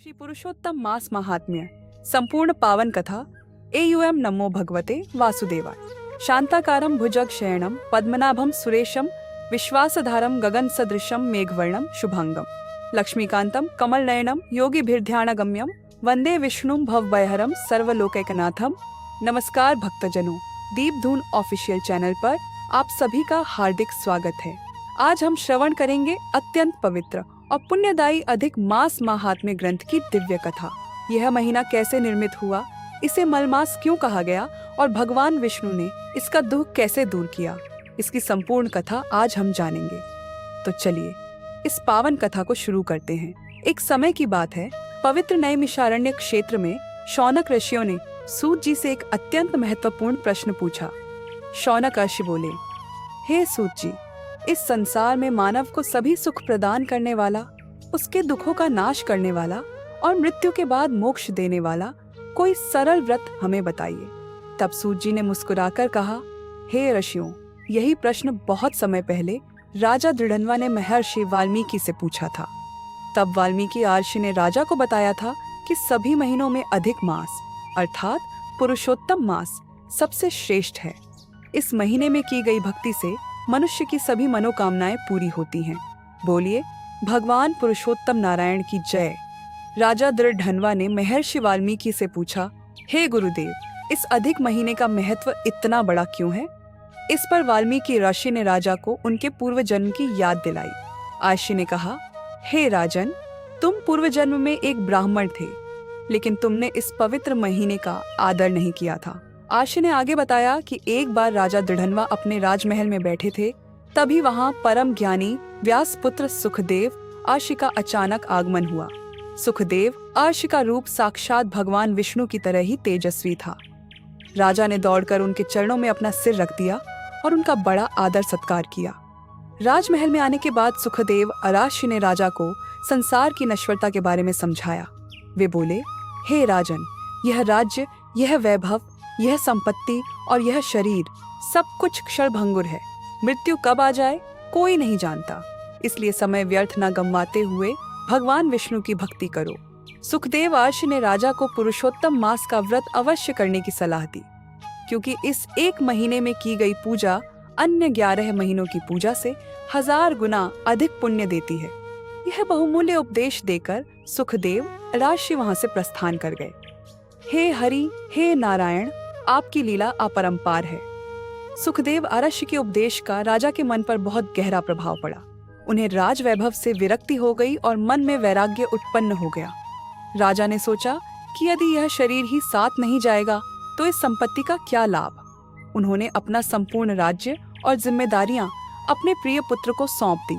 श्री पुरुषोत्तम मास महात्म्य संपूर्ण पावन कथा एयुएम नमो भगवते वासुदेवाय। शांताकारं भुजगशयनं पद्मनाभं सुरेशं विश्वासधारं गगन सदृशं मेघवर्णं शुभांगं लक्ष्मीकांतं कमलनयनं योगिभिर्ध्यानगम्यं वंदे विष्णुं भवभयहरं सर्वलोकैकनाथं। नमस्कार भक्तजनों, दीपधून ऑफिशियल चैनल पर आप सभी का हार्दिक स्वागत है। आज हम श्रवण करेंगे अत्यंत पवित्र और पुण्यदायी अधिक मास महात्म्य ग्रंथ की दिव्य कथा। यह महीना कैसे निर्मित हुआ, इसे मलमास क्यों कहा गया और भगवान विष्णु ने इसका दुख कैसे दूर किया, इसकी संपूर्ण कथा आज हम जानेंगे। तो चलिए इस पावन कथा को शुरू करते हैं। एक समय की बात है, पवित्र नैमिषारण्य क्षेत्र में शौनक ऋषियों ने सूत जी से एक अत्यंत महत्वपूर्ण प्रश्न पूछा। शौनक ऋषि बोले, हे सूत जी, इस संसार में मानव को सभी सुख प्रदान करने वाला, उसके दुखों का नाश करने वाला और मृत्यु के बाद मोक्ष देने वाला कोई सरल व्रत हमें बताइए। तब सूत जी ने मुस्कुराकर कहा, हे ऋषियों, यही प्रश्न बहुत समय पहले राजा दृढ़न्वा ने महर्षि वाल्मीकि से पूछा था। तब वाल्मीकि महर्षि ने राजा को बताया था कि सभी महीनों में अधिक मास अर्थात पुरुषोत्तम मास सबसे श्रेष्ठ है। इस महीने में की गई भक्ति से मनुष्य की सभी मनोकामनाएं पूरी होती हैं। बोलिए भगवान पुरुषोत्तम नारायण की जय। राजा दृढ़न्वा ने महर्षि वाल्मीकि से पूछा, हे गुरुदेव, इस अधिक महीने का महत्व इतना बड़ा क्यों है? इस पर वाल्मीकि ऋषि ने राजा को उनके पूर्व जन्म की याद दिलाई। ऋषि ने कहा, हे राजन, तुम पूर्व जन्म में एक ब्राह्मण थे, लेकिन तुमने इस पवित्र महीने का आदर नहीं किया था। ऋषि ने आगे बताया कि एक बार राजा दृढ़न्वा अपने राजमहल में बैठे थे, तभी वहां परम ज्ञानी व्यास पुत्र सुखदेव ऋषि का अचानक आगमन हुआ। सुखदेव ऋषि का रूप साक्षात भगवान विष्णु की तरह ही तेजस्वी था। राजा ने दौड़कर उनके चरणों में अपना सिर रख दिया और उनका बड़ा आदर सत्कार किया। राजमहल में आने के बाद सुखदेव ऋषि ने राजा को संसार की नश्वरता के बारे में समझाया। वे बोले, हे राजन, यह राज्य, यह वैभव, यह संपत्ति और यह शरीर सब कुछ क्षणभंगुर है। मृत्यु कब आ जाए कोई नहीं जानता, इसलिए समय व्यर्थ न गंवाते हुए भगवान विष्णु की भक्ति करो। सुखदेव ऋषि ने राजा को पुरुषोत्तम मास का व्रत अवश्य करने की सलाह दी, क्योंकि इस एक महीने में की गई पूजा अन्य 11 महीनों की पूजा से 1000 गुना अधिक पुण्य देती है। यह बहुमूल्य उपदेश देकर सुखदेव ऋषि वहां से प्रस्थान कर गए। हे हरि, हे नारायण, आपकी लीला अपरंपार है। सुखदेव ऋषि के उपदेश का राजा के मन पर बहुत गहरा प्रभाव पड़ा। उन्हें राज वैभव से विरक्ति हो गई और मन में वैराग्य उत्पन्न हो गया। राजा ने सोचा कि यदि यह शरीर ही साथ नहीं जाएगा तो इस संपत्ति का क्या लाभ। उन्होंने अपना संपूर्ण राज्य और जिम्मेदारियां अपने प्रिय पुत्र को सौंप दी।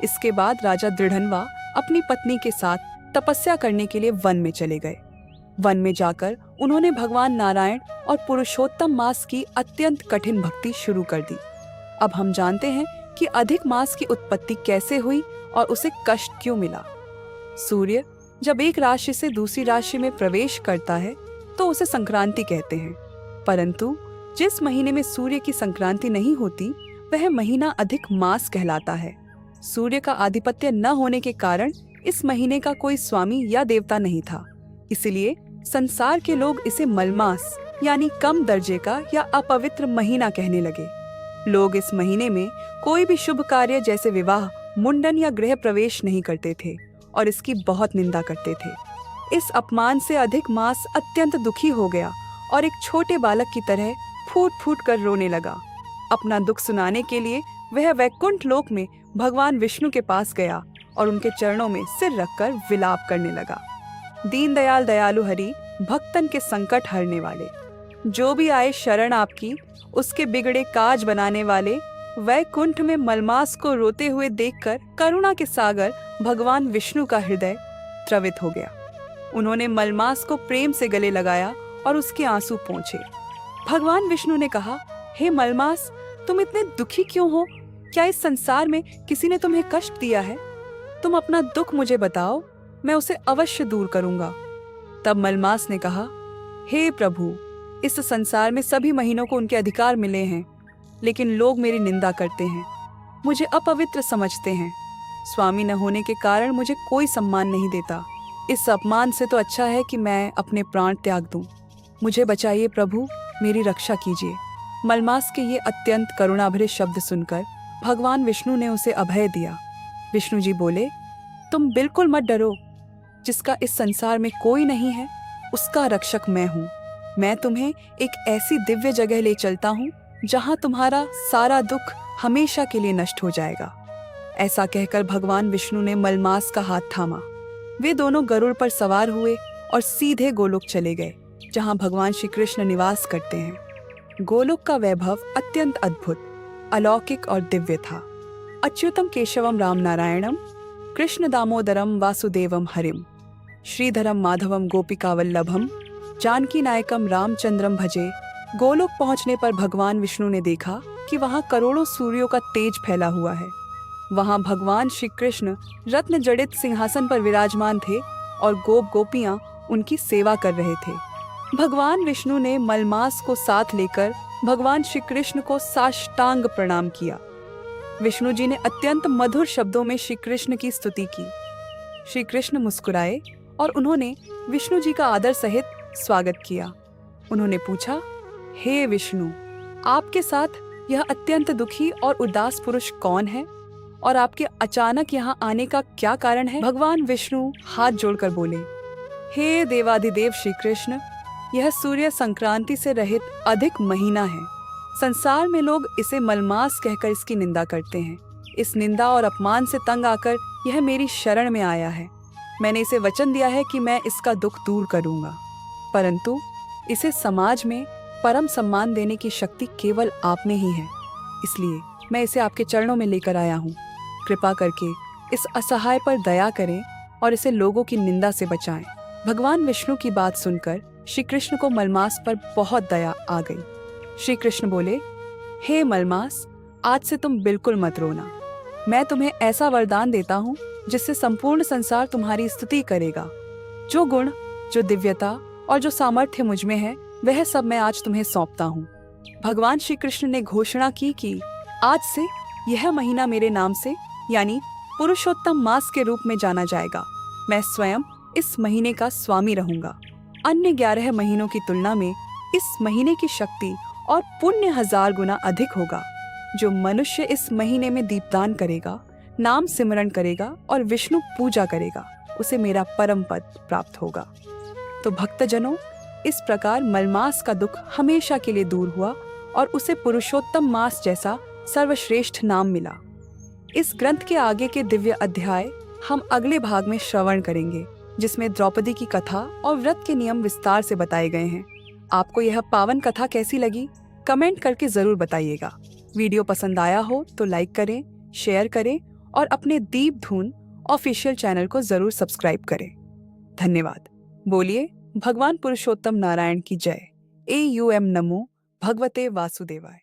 इसके बाद राजा दृढ़न्वा अपनी पत्नी के साथ तपस्या करने के लिए वन में चले गए। वन में जाकर उन्होंने भगवान नारायण और पुरुषोत्तम मास की अत्यंत कठिन भक्ति शुरू कर दी। अब हम जानते हैं कि अधिक मास की उत्पत्ति कैसे हुई और उसे कष्ट क्यों मिला। सूर्य जब एक राशि से दूसरी राशि में प्रवेश करता है तो उसे संक्रांति कहते हैं, परंतु जिस महीने में सूर्य की संक्रांति नहीं होती वह महीना अधिक मास कहलाता है। सूर्य का आधिपत्य न होने के कारण इस महीने का कोई स्वामी या देवता नहीं था, इसलिए संसार के लोग इसे मलमास यानी कम दर्जे का या अपवित्र महीना कहने लगे। लोग इस महीने में कोई भी शुभ कार्य जैसे विवाह, मुंडन या गृह प्रवेश नहीं करते थे और इसकी बहुत निंदा करते थे। इस अपमान से अधिक मास अत्यंत दुखी हो गया और एक छोटे बालक की तरह फूट फूट कर रोने लगा। अपना दुख सुनाने के लिए वह वैकुंठ लोक में भगवान विष्णु के पास गया और उनके चरणों में सिर रखकर विलाप करने लगा। दीनदयाल दयालु हरि, भक्तन के संकट हरने वाले, जो भी आए शरण आपकी, उसके बिगड़े काज बनाने वाले, वैकुंठ में मलमास को रोते हुए देखकर करुणा के सागर भगवान विष्णु का हृदय द्रवित हो गया। उन्होंने मलमास को प्रेम से गले लगाया और उसके आंसू पोंछे। भगवान विष्णु ने कहा, हे मलमास, तुम इतने दुखी क्यों हो? क्या इस संसार में किसी ने तुम्हें कष्ट दिया है? तुम अपना दुख मुझे बताओ, मैं उसे अवश्य दूर करूंगा। तब मलमास ने कहा, हे प्रभु, इस संसार में सभी महीनों को उनके अधिकार मिले हैं, लेकिन लोग मेरी निंदा करते हैं, मुझे अपवित्र समझते हैं। स्वामी न होने के कारण मुझे कोई सम्मान नहीं देता। इस अपमान से तो अच्छा है कि मैं अपने प्राण त्याग दूं। मुझे बचाइए प्रभु, मेरी रक्षा कीजिए। मलमास के ये अत्यंत करुणाभरे शब्द सुनकर भगवान विष्णु ने उसे अभय दिया। विष्णु जी बोले, तुम बिल्कुल मत डरो। जिसका इस संसार में कोई नहीं है, उसका रक्षक मैं हूँ। मैं तुम्हें एक ऐसी दिव्य जगह ले चलता हूँ जहाँ तुम्हारा सारा दुख हमेशा के लिए नष्ट हो जाएगा। ऐसा कहकर भगवान विष्णु ने मलमास का हाथ थामा। वे दोनों गरुड़ पर सवार हुए और सीधे गोलोक चले गए, जहाँ भगवान श्री कृष्ण निवास करते हैं। गोलोक का वैभव अत्यंत अद्भुत, अलौकिक और दिव्य था। अच्युतम केशवम राम नारायणम, कृष्ण दामोदरम वासुदेवम हरिम, श्रीधरम माधवम गोपिका वल्लभम, जानकी नायकम रामचंद्रम भजे। गोलोक पहुंचने पर भगवान विष्णु ने देखा कि वहां करोड़ों सूर्यों का तेज फैला हुआ है। वहां भगवान श्री कृष्ण रत्न जड़ित सिंहासन पर विराजमान थे और गोप गोपियां उनकी सेवा कर रहे थे। भगवान विष्णु ने मलमास को साथ लेकर भगवान श्री कृष्ण को साष्टांग प्रणाम किया। विष्णु जी ने अत्यंत मधुर शब्दों में श्री कृष्ण की स्तुति की। श्री कृष्ण मुस्कुराए और उन्होंने विष्णु जी का आदर सहित स्वागत किया। उन्होंने पूछा, हे विष्णु, आपके साथ यह अत्यंत दुखी और उदास पुरुष कौन है और आपके अचानक यहाँ आने का क्या कारण है? भगवान विष्णु हाथ जोड़कर बोले, हे देवाधिदेव श्री कृष्ण, यह सूर्य संक्रांति से रहित अधिक महीना है। संसार में लोग इसे मलमास कहकर इसकी निंदा करते हैं। इस निंदा और अपमान से तंग आकर यह मेरी शरण में आया है। मैंने इसे वचन दिया है कि मैं इसका दुख दूर करूंगा, परंतु इसे समाज में परम सम्मान देने की शक्ति केवल आप में ही है। इसलिए मैं इसे आपके चरणों में लेकर आया हूँ। कृपा करके इस असहाय पर दया करें और इसे लोगों की निंदा से बचाएं। भगवान विष्णु की बात सुनकर श्री कृष्ण को मलमास पर बहुत दया आ गई। श्री कृष्ण बोले, हे मलमास, आज से तुम बिल्कुल मत रोना। मैं तुम्हें ऐसा वरदान देता हूँ जिससे संपूर्ण संसार तुम्हारी स्तुति करेगा। जो गुण, जो दिव्यता और जो सामर्थ्य मुझ में है, वह सब मैं आज तुम्हें सौंपता हूँ। भगवान श्री कृष्ण ने घोषणा की कि आज से यह महीना मेरे नाम से यानी पुरुषोत्तम मास के रूप में जाना जाएगा। मैं स्वयं इस महीने का स्वामी रहूंगा। अन्य 11 महीनों की तुलना में इस महीने की शक्ति और पुण्य 1000 गुना अधिक होगा। जो मनुष्य इस महीने में दीपदान करेगा, नाम सिमरण करेगा और विष्णु पूजा करेगा, उसे मेरा परम पद प्राप्त होगा। तो भक्तजनों, इस प्रकार मलमास का दुख हमेशा के लिए दूर हुआ और उसे पुरुषोत्तम मास जैसा सर्वश्रेष्ठ नाम मिला। इस ग्रंथ के आगे के दिव्य अध्याय हम अगले भाग में श्रवण करेंगे, जिसमें द्रौपदी की कथा और व्रत के नियम विस्तार से बताए गए हैं। आपको यह पावन कथा कैसी लगी, कमेंट करके जरूर बताइएगा। वीडियो पसंद आया हो तो लाइक करें, शेयर करें और अपने दीप धून ऑफिशियल चैनल को जरूर सब्सक्राइब करें। धन्यवाद। बोलिए भगवान पुरुषोत्तम नारायण की जय। AUM नमो भगवते वासुदेवाय।